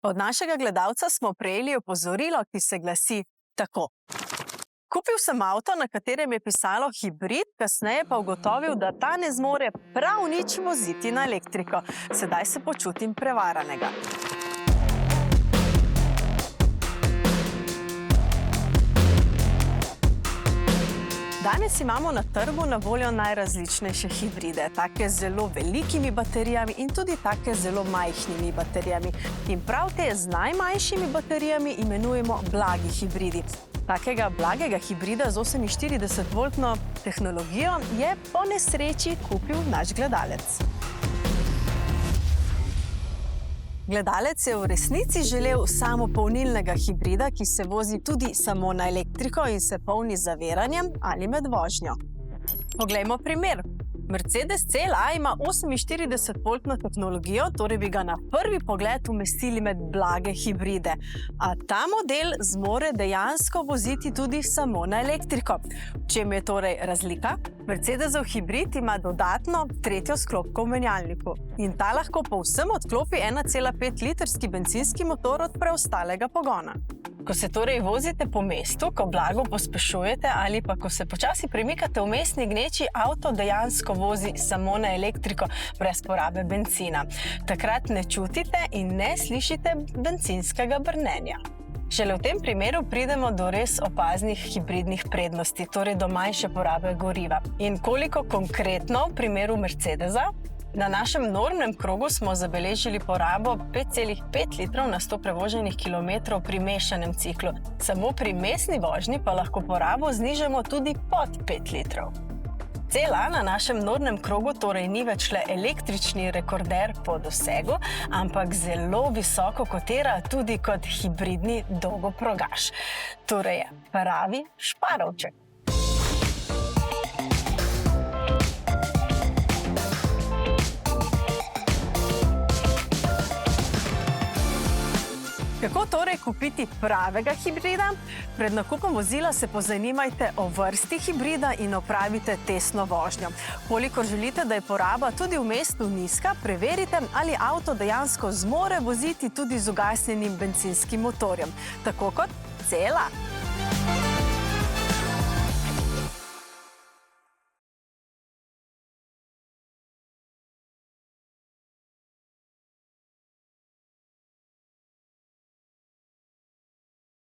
Od našega gledalca smo prejeli opozorilo, ki se glasi tako. Kupil sem avto, na katerem je pisalo hibrid, kasneje pa ugotovil, da ta ne zmore prav nič voziti na elektriko. Sedaj se počutim prevaranega. Danes imamo na trgu na voljo najrazličnejše hibride, take z zelo velikimi baterijami in tudi take z zelo majhnimi baterijami. In prav te z najmanjšimi baterijami imenujemo blagi hibridi. Takega blagega hibrida z 48-voltno tehnologijo je po nesreči kupil naš gledalec. Gledalec je v resnici želel samopolnilnega hibrida, ki se vozi tudi samo na elektriko in se polni z zaviranjem ali med vožnjo. Poglejmo primer. Mercedes CLA ima 48-voltno tehnologijo, torej bi ga na prvi pogled umestili med blage hibride. A ta model zmore dejansko voziti tudi samo na elektriko. V čem je torej razlika? Mercedesov hibrid ima dodatno tretjo sklopko v menjalniku in ta lahko povsem odklopi 1,5-litrski bencinski motor od preostalega pogona. Ko se torej vozite po mestu, ko blago pospešujete ali pa ko se počasi premikate v mestni gneči, avto dejansko vozi samo na elektriko, brez porabe bencina. Takrat ne čutite in ne slišite bencinskega brnenja. Šele v tem primeru pridemo do res opaznih hibridnih prednosti, torej do manjše porabe goriva. In koliko konkretno v primeru Mercedesa? Na našem normnem krogu smo zabeležili porabo 5,5 litrov na 100 prevoženih kilometrov pri mešanem ciklu. Samo pri mestni vožnji pa lahko porabo znižamo tudi pod 5 litrov. CLA na našem nornem krogu torej ni več le električni rekorder po dosegu, ampak zelo visoko kotira tudi kot hibridni dolgoprogaš. Torej je pravi šparovček. Kako torej kupiti pravega hibrida? Pred nakupom vozila se pozanimajte o vrsti hibrida in opravite testno vožnjo. Kolikor želite, da je poraba tudi v mestu nizka, preverite, ali avto dejansko zmore voziti tudi z ugasnjenim bencinskim motorjem, tako kot CLA.